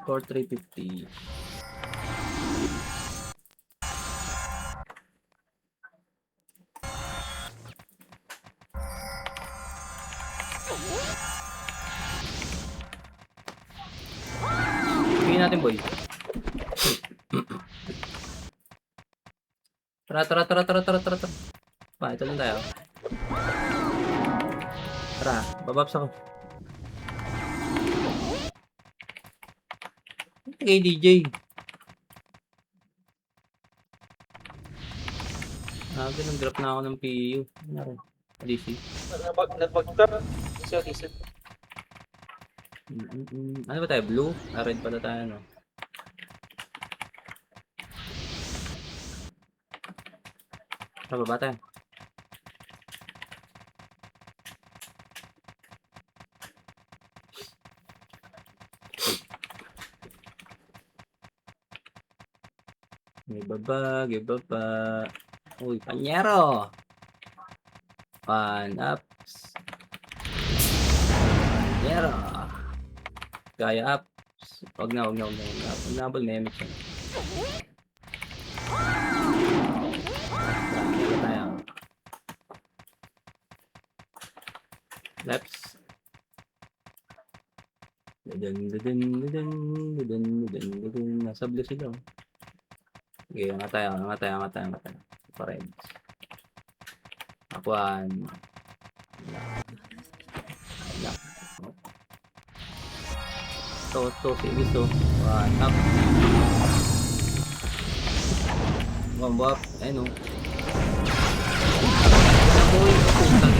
For 350. Bigyan natin, boy. Tara. Pa, ito lang tayo. Tara, bababs ako. Okay, DJ. Nang drop na ako ng PU. Ano DC? Nag-tap. Isa. Ano ba tayo? Blue? Red pala tayo, no? Tara, baba tayo. Ibaba. Uy, panyero! One ups. Panyero! Kaya ups. Huwag na. Huwag na abol, meme siya. Tara, tayo. Leps. Nasa blue sila. Okay, angat tayo. Parents. Akuan. Sige, one up. Combo up. Ayun, no. Uy, putang.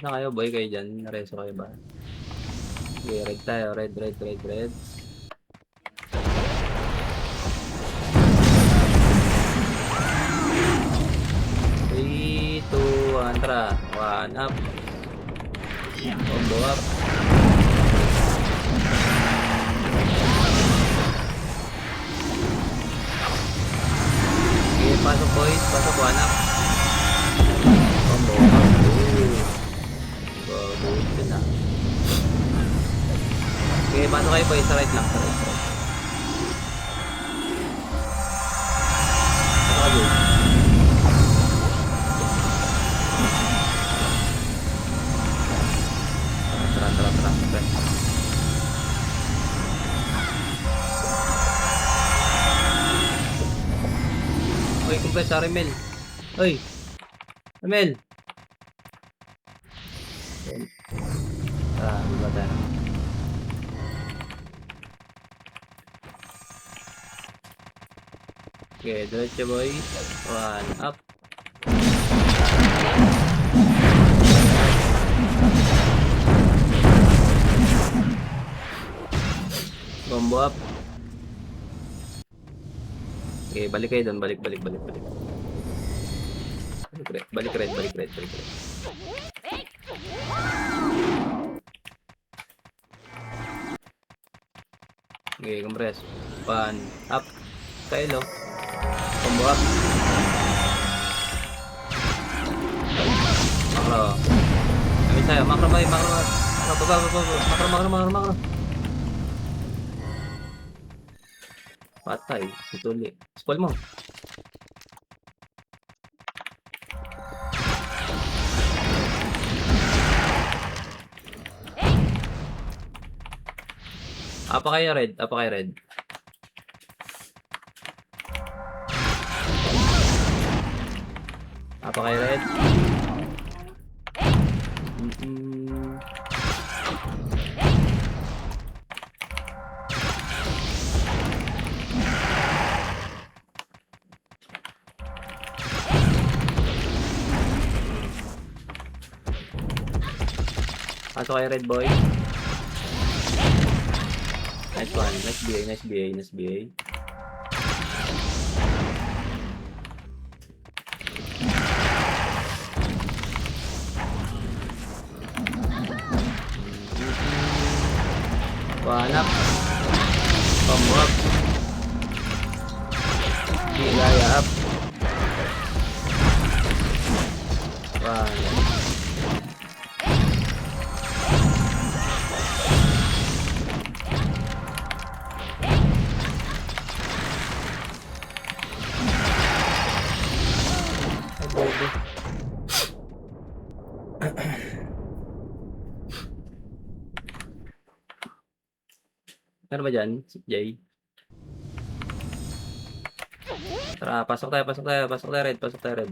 Saan kayo, boy? Kayo dyan? Nareso kayo ba? Okay, red tayo. Red. 3, 2, 1, tara. One up. Combo up. Okay, pasok boys. Pasok, one up. Combo up. Babuti na. Okay, pasok kayo boys. Sa right lang. Pasok ka boys. Tara. Oy, compress, Remel. Oy. Remel. Tara, diba tayo? Okay, diretso boys. One up. Combo up. Okay, balik kayo doon. Balik. Balik red. Okay, compress. One up. Kailo. Combo up. Makro. Kami tayo. Makro. Baba. Makro. Patay. Situli. Spoil mo. Apa kayo red? Pasok kayo red boy. Nice one. Nice BA. One up. Combo up. Gaya up. One up. Bobo. Ano ba dyan? Si Jay? Tara, pasok tayo, pasok tayo, pasok tayo, red, pasok tayo, red.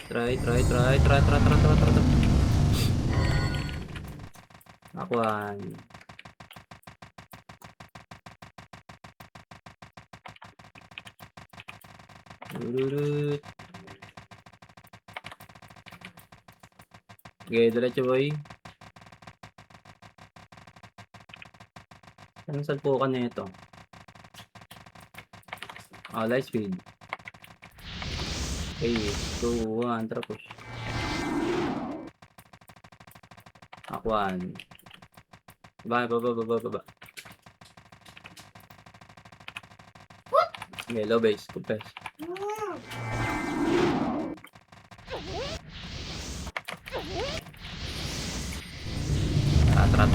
Try. Akuan. Dururut. Okay, diretso boy. Anong salpukan na ito? Light speed. Okay, 2, 1, tara push. Akuan. Baba. Okay, low base, compress. Tara.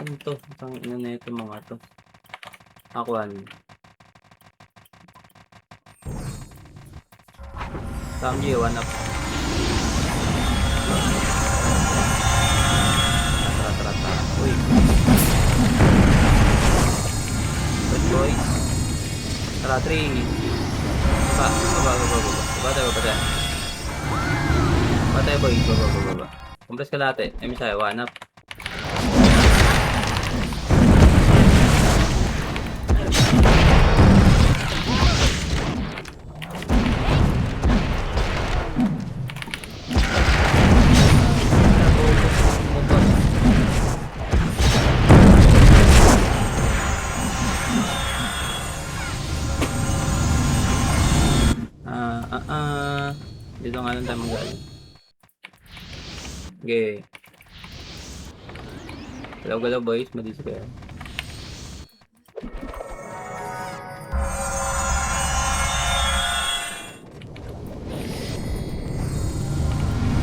Ano to? Ang ina na ito mga to. Akuan. Samji, one up. Tara. Uy. Good boy. Tara, 3. Baba. Patay boy, baba. Compress ka lahat eh. Misaya, one up. Dito nga lang tayo magaling. Okay. Galaw boys, madisi kayo.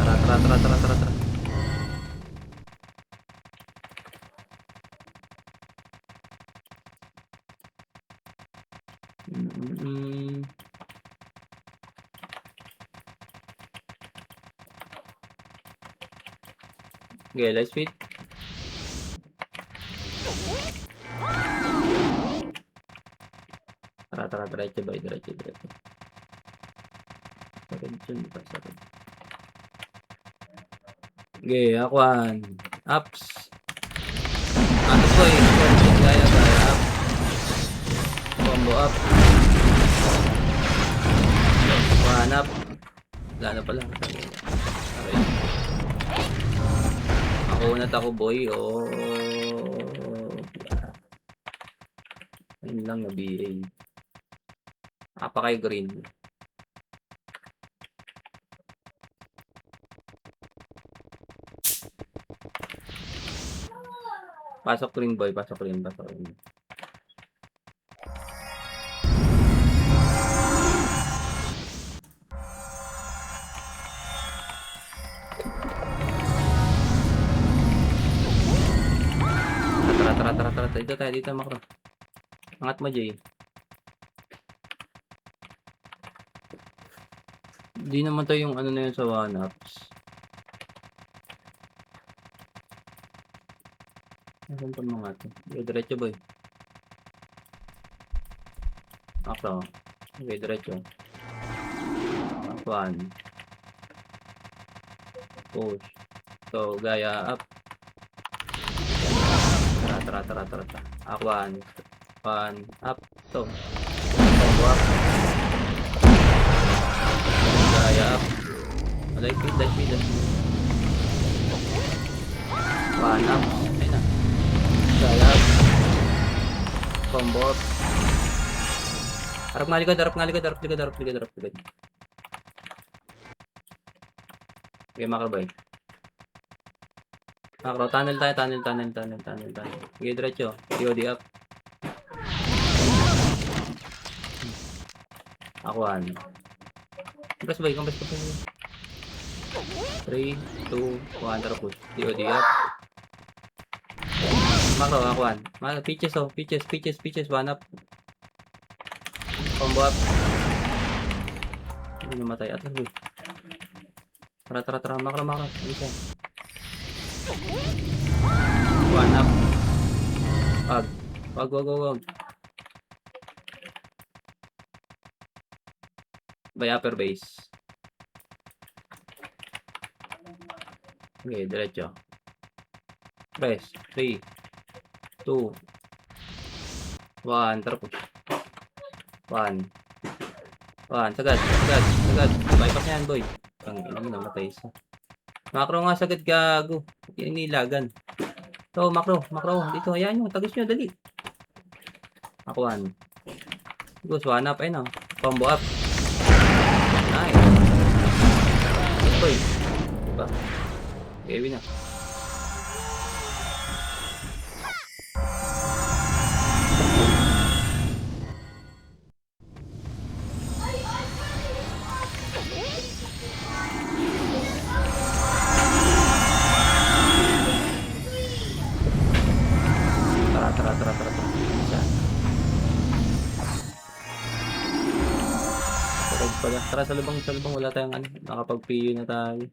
Tara. Okay, light speed. Tara, diretso boy, diretso. Sakit. Okay, akuan. Ups. Atas boy, gaya up. Combo up. One up. Wala na pala. Okay. Makunat ako boy. Ayun lang na BA. Apa kay green. Pasok rin boy, pasok rin. Tara. Dito makro. Angat mo, Jay. Di naman tayo yung ano na yun sa one-ups. Nasaan pa mga ito? Diretso boy. Ako. Okay, diretso. One. Push. So, gaya up. Tara. One up. So. Up. Gaya up. Light speed. One up. Ayun na. Gaya up. Combo up. Harap nga likod, harap nga likod, harap likod, harap likod, harap likod. Okay, macro boy. Macro, tunnel tayo, tunnel. Okay, diretso. COD up. Akuan. Compress boy, compress. 3, 2, 1, tara push. COD up. Macro, akuan. Pitches oh, pitches, 1 up. Combo up. Hindi namatay. Atlas boy. Tara. Macro. Isa. 1 up. Wag. By upper base. Okay, diretso. Press. 3, 2, 1, tara push. 1. Sagad. Bypass na yan, boy. Ang ina mo, namatay isa. Macro nga, sagad, gago. Inilagan. So, macro. Dito, ayan nyo. Tagos nyo, dali. Akuan. Goes, 1 up. Ayun, combo up. Nice. Boy. Diba? Okay, win na. Tara. Isa. Pala. Tara sa lubang. Wala tayong ano. Nakapag-PU na tayo.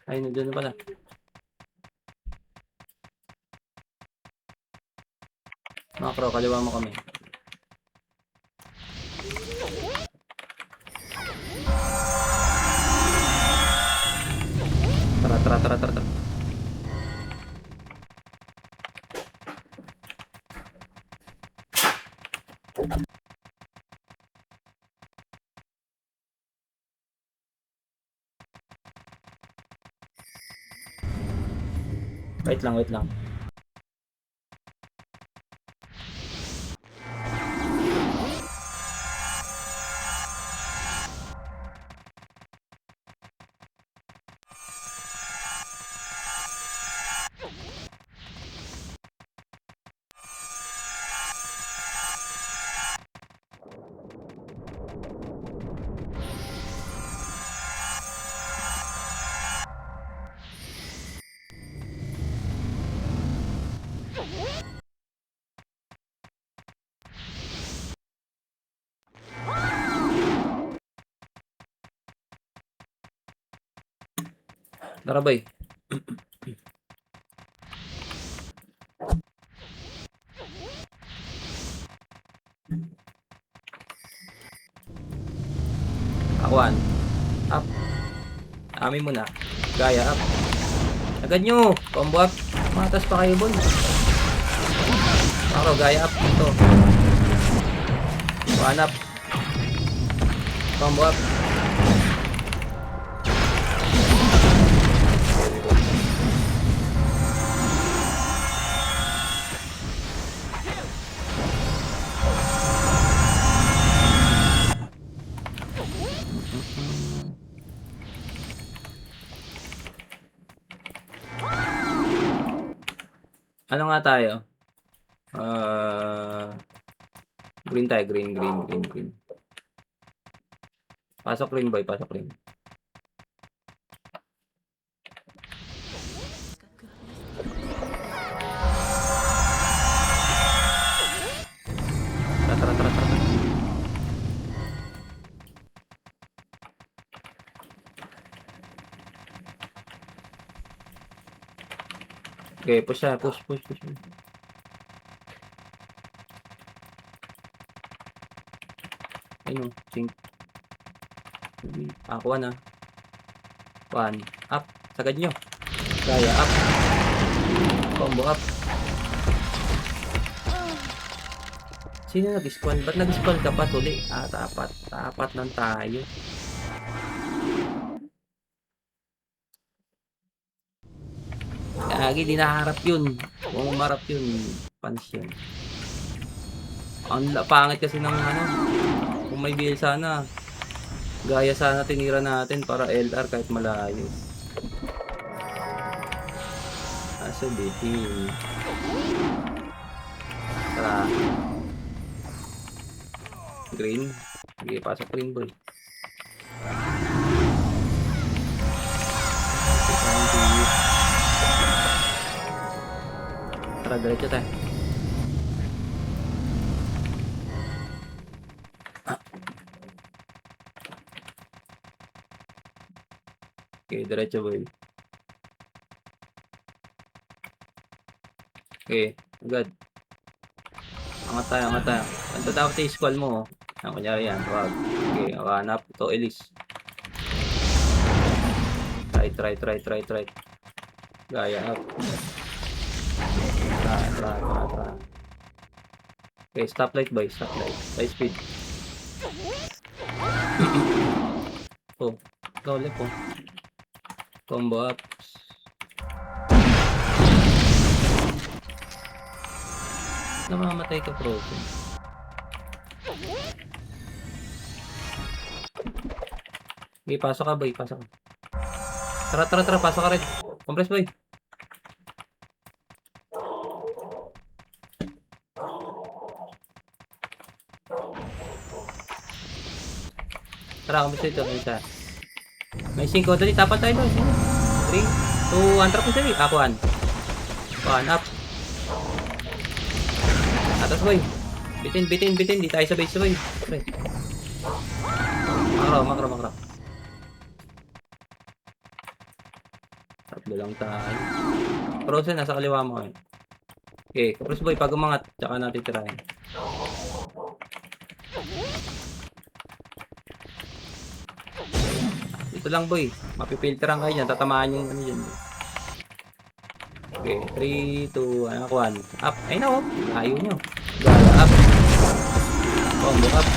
Ay, nandiyan na pala. Macro, kaliwa mo kami. Tara. Wait lang. Tara, boy. Akuan. Up. Amin muna. Gaya up. Agad nyo. Combo up. Matas pa kayo, boy. Macro, gaya up. Ito. 1 up. Combo up. Ano nga tayo? Green tayo. Green. Pasok green, boy. Tara. Okay, push. Ayun, sync. Ako na. 1 up. Sagad nyo. Gaya up. Combo up. Sino nag-spawn? Ba't nag-spawn ka pa tuli? Tapat lang tayo. Lagi di naharap yun. Kung umarap yun, Pansyon. Ang pangit kasi ng ano, kung may BL sana, gaya sana tinira natin para LR kahit malayo. Kaso bitin. Tara. Green. Sige, pasok green boy. Tara, diretso tayo. Okay, diretso boy. Okay, agad. Angat tayo, angat tayo. Ito dapat i-squall mo. Ang kunyari yan, wag. Okay, hanap. Ito, Elise. Try. Gaya up. Tara. Okay, stoplight boy, stoplight. High speed. Oh, dole po. Combo up. Namamatay ka, Frozen. Okay, pasok ka boy, pasok ka. Tara, pasok ka rin. Compress boy. Tara, compress ito, isa. May 5, dali, tapat tayo doon. 3, 2, 1, trap mo dali. Ako, 1. 1, up. Atas boy. Bitin. Di tayo sa base boy. Pre. Makro. Tatlo lang tayo. Frozen, nasa kaliwa mo eh. Okay, compress boy, pag umangat, tsaka natin tirahin. Ito lang boy, mapipilteran kayo dyan, tatamaan yung ano dyan. Okay, 3, 2, 1, up. Ay na oh, layo nyo. Gala up. Combo up.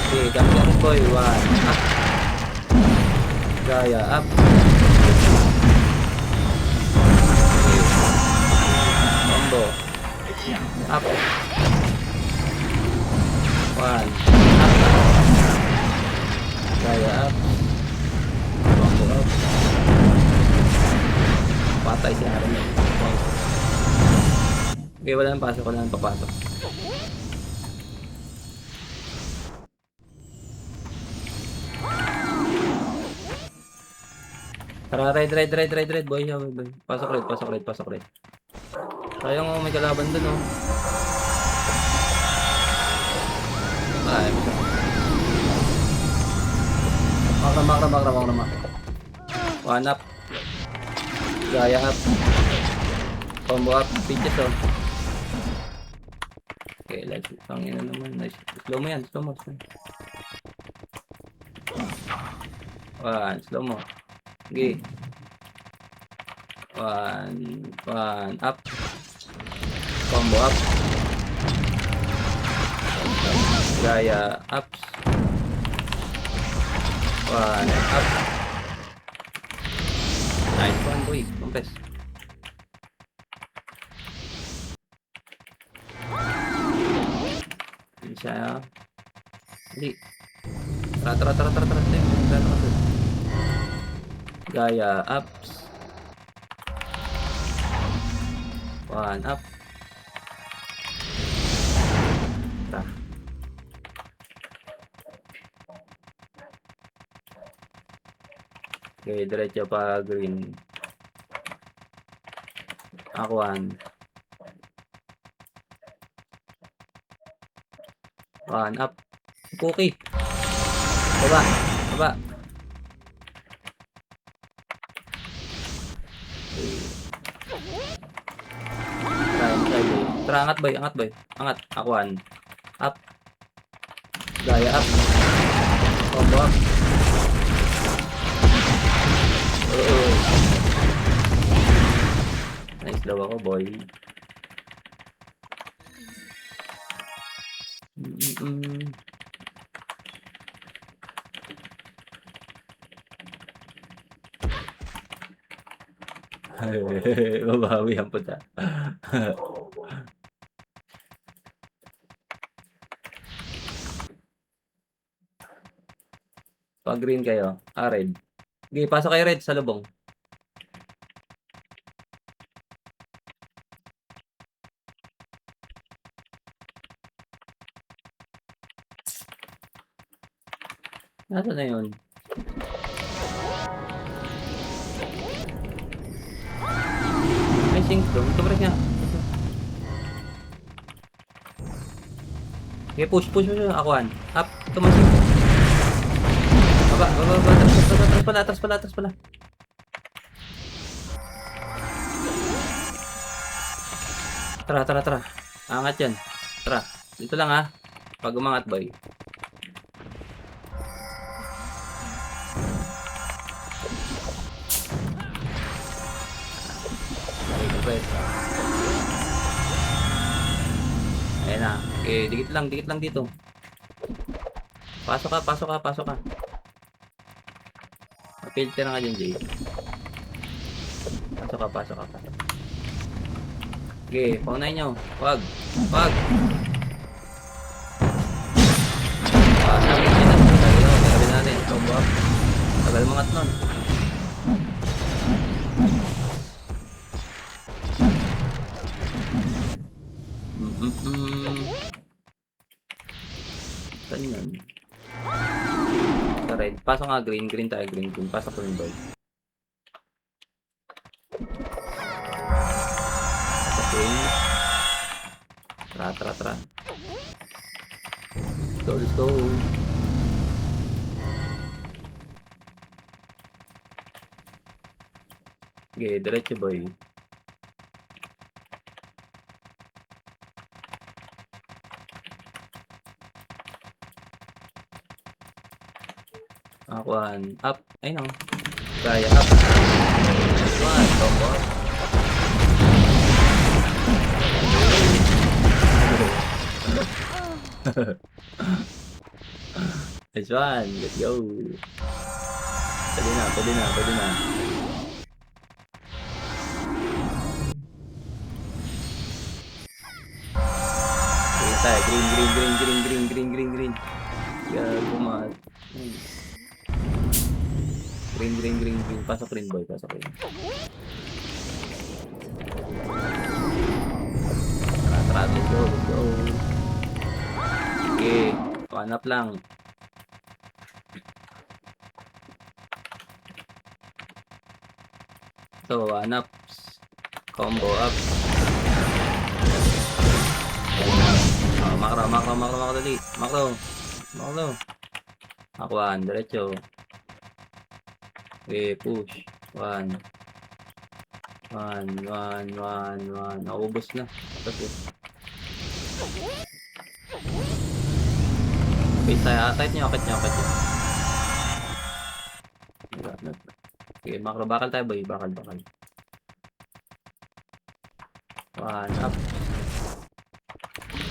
Okay, gamit boy, 1, up. Gaya up. Okay. Combo. Up. 1, up. Gaya up. Combo up. Patay si Aaron yun. Okay, wala nang papasok. Tara, red, boy. Pasok red. Sayang oh, may kalaban dun oh. Ay, makra. 1 up. Gaya up. Combo up. Pitches oh. Okay, let's pangin na naman. Nice. Slow mo yan. 1, slow mo. Okay. 1, up. Combo up. Gaya ups. 1, up. Nice one boy. Compress. Siya. Hindi. Tara. Gaya ups. 1, up. Tara. Okay, diretso pa green. Ako 1. 1, up. Cookie. Baba. Tara, angat boy. Angat. Ako 1. Up. Gaya up. Combo up. Nice daw ako boy. Babawi ang puta. Pag green kayo. Red. Sige, pasok kayo red sa lubong. Nasaan na yun? May synchro. Tumres nga. Okay, push. Akuan. Up. Tumasing. Baba. Atras pala. Tara. Angat yan. Tara. Dito lang ha. Pag umangat boy. Ayan na. Okay, dikit lang dito. Pasok ka. Filter na nga dyan, Jay. Pasok ka. Okay, paunahin nyo. Wag. Sabi natin. Combo up. Tagal mga nun. Saan yun? Sa red. Pasok nga green tayo, green. Pasok ko yung boy. Pasok green. Tara. Let's go. Okay, diretso boy. Akuan. Up. Ay no. Kaya up. Akuan. Combo. Nice one. Let's go. Pwede na. Green. Gumat. Green. Pasok green boy. Tara, let's go. Okay. One up lang. So, one up. Combo up. Makro dali. Makro. Akuan, diretso. Okay, push. One. Naubos na. Tapos okay, tayo. Akit nyo. Okay, makro. Bakal tayo, boy. Bakal. One up.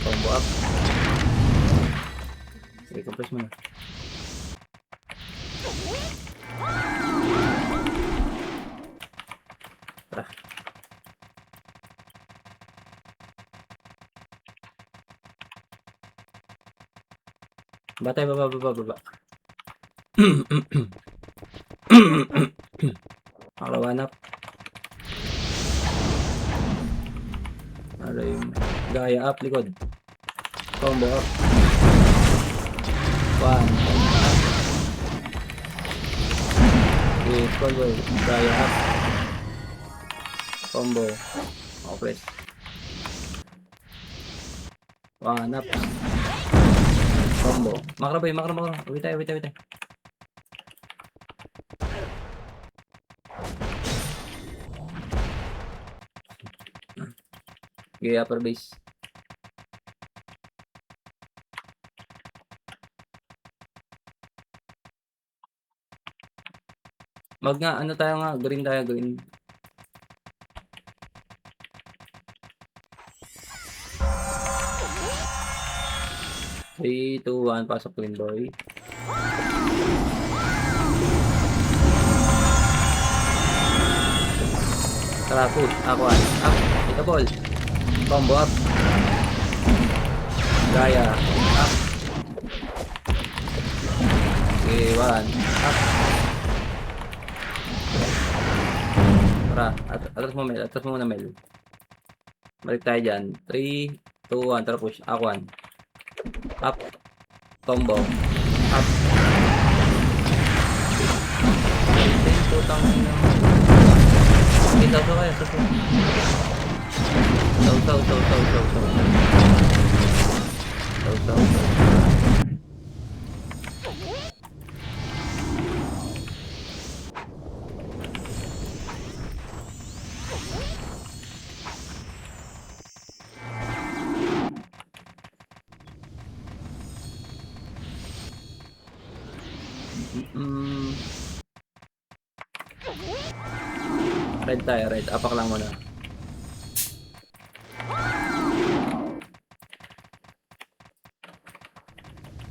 Combo up. Okay, compress mo na. Tara. Batay, baba. Makalawan up. Gaya up, likod. Combo up. One. Okay, combo. Gaya up. Combo. Press. One up. Combo. Makro. Wait tayo. Okay, upper base. Ano tayo nga, green. 3, 2, 1, pasok green boy. Tara, push. Aquan. Up. Ito ball. Combo up. Gaya. Up. Okay, 1. Up. Tara. Atras mo, Mel. Atras mo muna, Mel. Balik tayo dyan. 3, 2, 1. Tara, push. Aquan. Up. Combo. Up. Putang ina mo. Okay, saw kaya. Saw. Red tayo, red. Apak lang muna.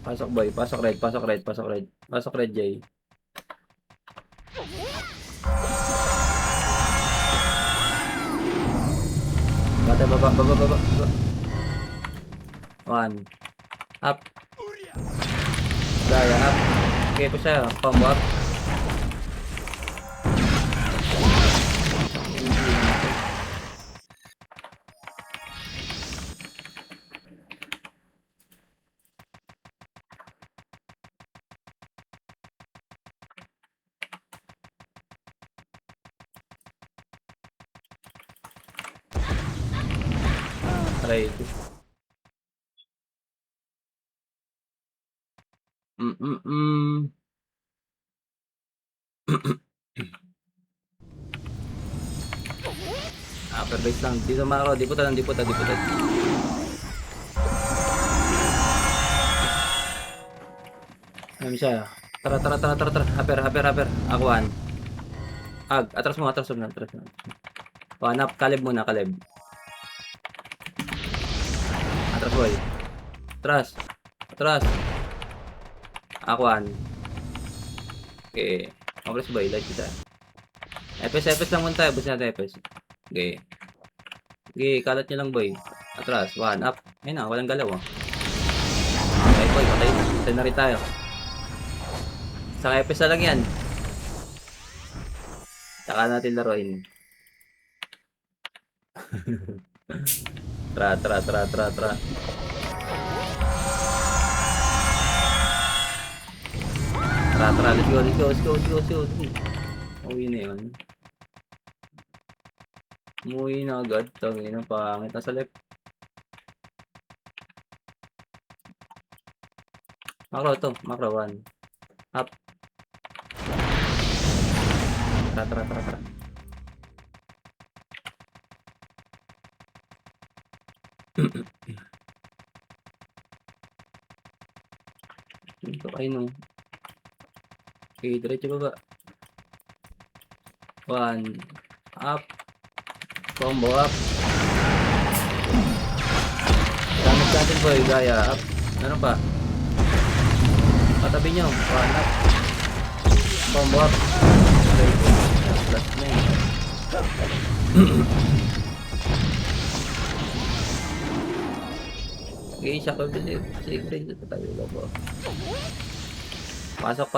Pasok boy, pasok red, pasok red, pasok red. Pasok red, Jay. Bata, baba. 1. Up. Gaya, up. Okay po siya, combo up. Try ito. Upper base lang. Dito makro. Diputan. Ayun siya. Tara. Upper. Akuan. Atras mo. Up. Kalib muna. Atras boy. Atras. Akuan. Okay. Atras boy. Light kita. Epes lang muna tayo. Bus natin epes. Okay. Kalat nyo lang boy. Atras. 1. Up. Ayun na. Walang galaw. Okay boy. Patay na rin tayo. Sa epes na lang yan. Saka natin laruin. Tara. Let's go. Uwi na yun. Umuwi na agad. Tangin na pangit. Nasa left. Macro 1. Up. Tara. Dito kayo no. Okay, diretso baba. 1. Up. Combo up. Gamit natin boy. Gaya up. Ano pa? Patabi nyo. 1 up. Combo up. Last na yun. Okay, siya ko dito. Sige, dito tayo lobo. Pasok.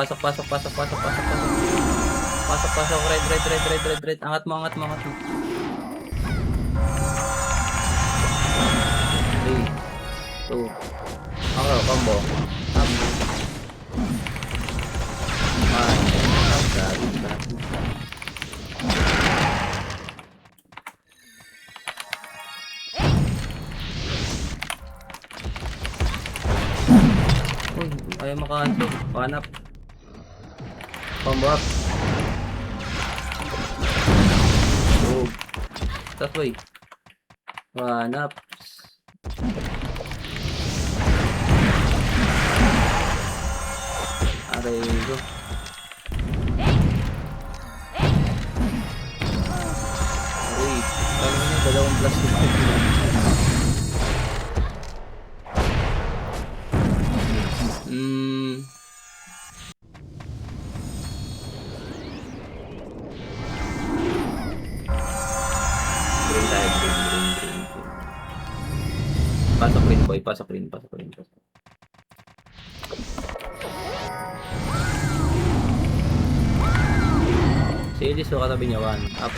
Red. Angat mo. 3, 2. Combo. Up. 1. Ayaw makahanto. 1 up. Combo up. That way. 1 up. Aray ko. Ano yung dalawang plastic na Green tayo, green. Pasok green, boy. Pasok green. Si Elise, so katabi niya. 1, up.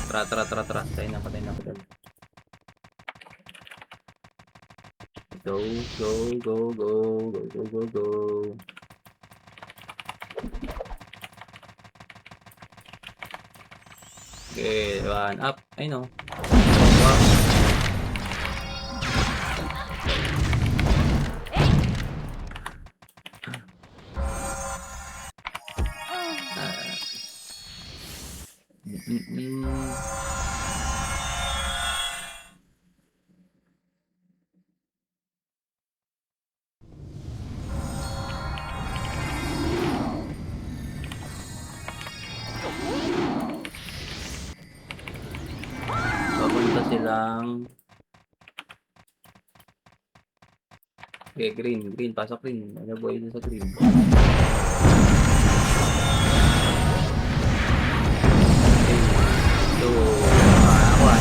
Tara. Patay na. Go. Okay, 1, up. I know. Wow. Papunta silang okay, green, pasok green. Ano boy sa green?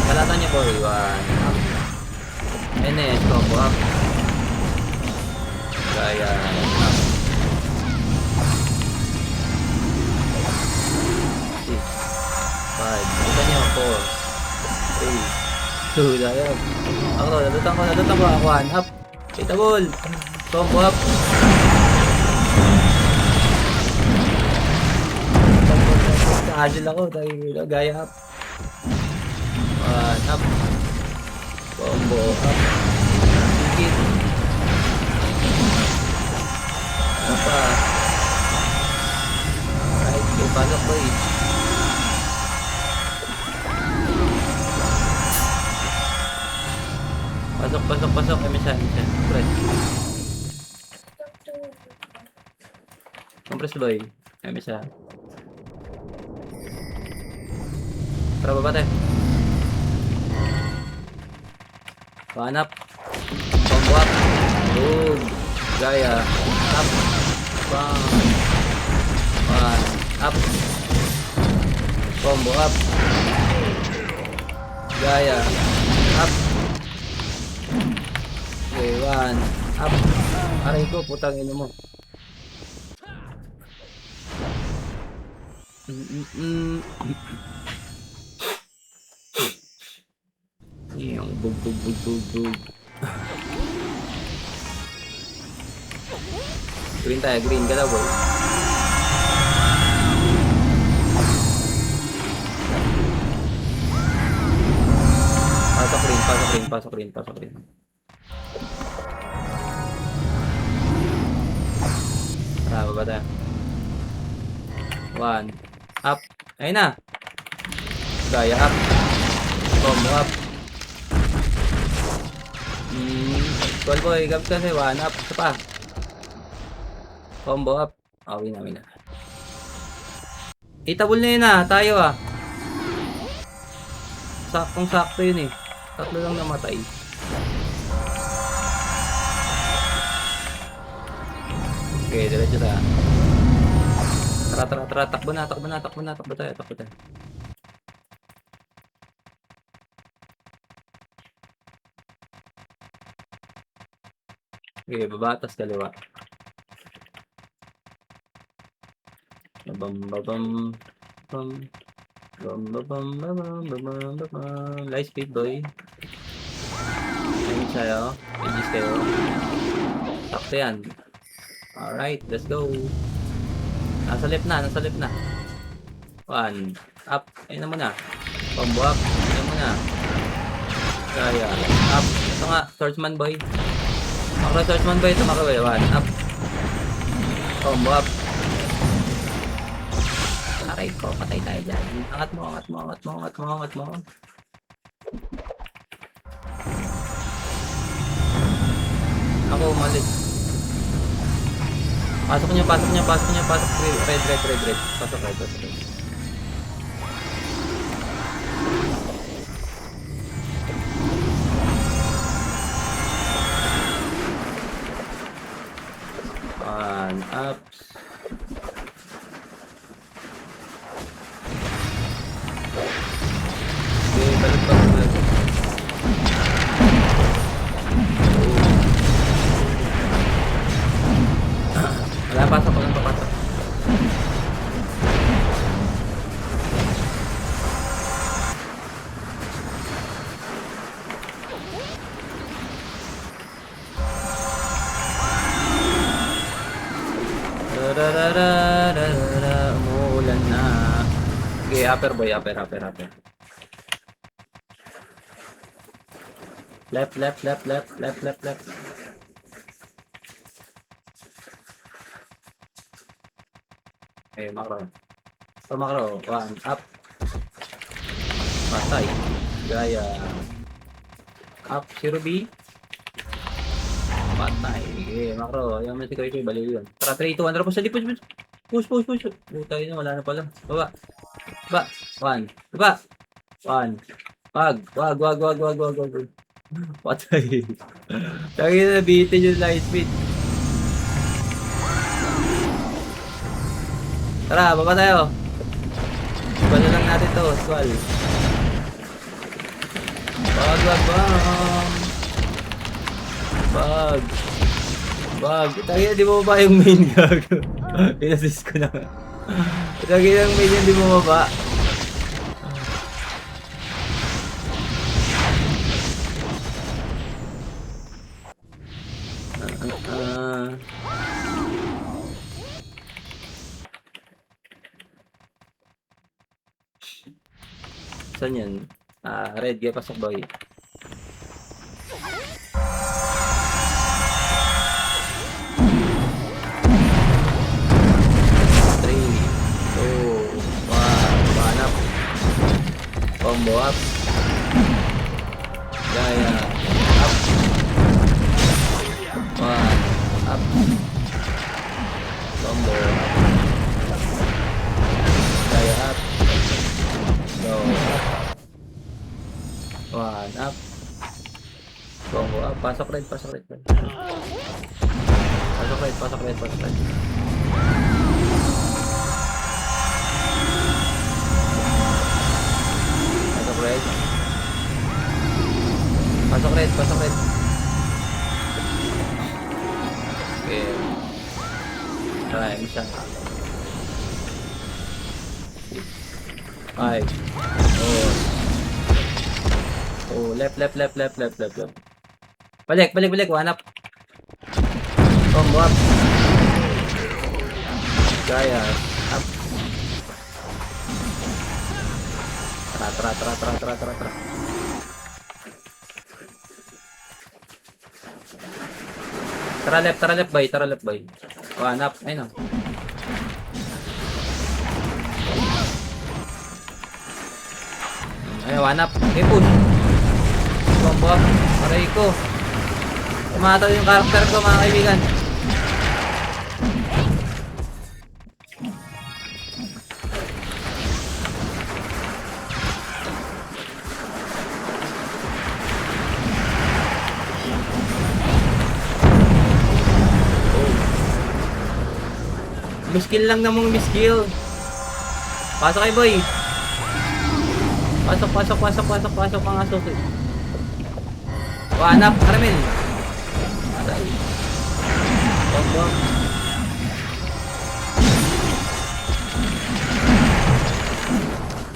Kalatan niya boy, 1, up. NS, combo up. Gaya, up. 6, 5, kita niyo, 4, 3, 2, dahil. Ako, natutang ko, 1, up. Kita ball, combo up. Agile ako, tayo gaya up. 1, up. Combo up. Higit. Ano pa? Right, okay, pasok boy. Pasok. Compress boy. Emisa. Tara baba tayo. 1, up. Combo up. Boom. Gaya. Up. Bang. 1, up. Combo up. Gaya. Up. Okay, 1, up. Aray ko, putang ino mo. Yung bug. Green tayo, green ka daw boy. Pasok green. Tara, baba tayo. 1, up. Ayun na. Gaya up. Combo up. Call boy, gab kasi 1, up. Isa pa. Combo up. Win na. Itabol na yun tayo Saktong-sakto yun eh. 3 lang namatay. Okay, diretso tayo. Tara. Takbo tayo. Okay, babatas kaliwa. Bam. Light speed boy. Ayun sa'yo. Aegis kayo. Sakto yan. Alright, let's go. Nasa left na. 1, up. Ayun na muna. Combo up. Ayun muna. Kaya, up. Ito nga, swordsman boy. Makro swordsman boy. Ito makro 1, up. Combo up. Aray ko, patay tayo dyan. Angat mo. Ako umalis. Pasok niya. Red. Pasok red. Up. Sige, upper boy, upper. Left. Okay, macro. So, macro. 1, up. Patay. Gaya. Up, 0B. Patay. Okay, macro. Yung mga sikoy ko, baliw yun. Tara, 3, 2, 1, drop. Sa push. Push. Putay na, wala na pala. Baba. 1. Baba. 1. Wag. Patay. Lagi na nabitin yung light speed. Tara, baba tayo. Swal na lang natin to, swal. Wag. Tagi na, di mo baba yung main gago. Pinasis ko na. Tagi na yung main yung di mo baba. Saan yan? Red, kaya pasok boy. Combo up. Gaya. Up. 1. Up. Combo up. Gaya up. Go up. 1 up. Combo up. Pasok red. Pasok red. Pasok red. Okay. Tara, isa. 5. Oh, left. Balik. 1 up. Combo up. Gaya. Up. Tara. Tara left boy. 1 up. Ayun o. Ayun, 1 up. Okay, push. Combo up. Aray ko. Tumatawid yung karakter ko, mga kaibigan. Miskill lang namang miskill. Pasok kay boy. Pasok mga suki. 1 up, Caramel. Combo.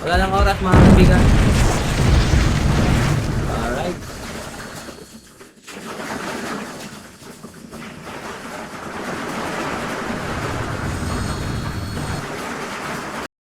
Wala lang oras mga kaibigan.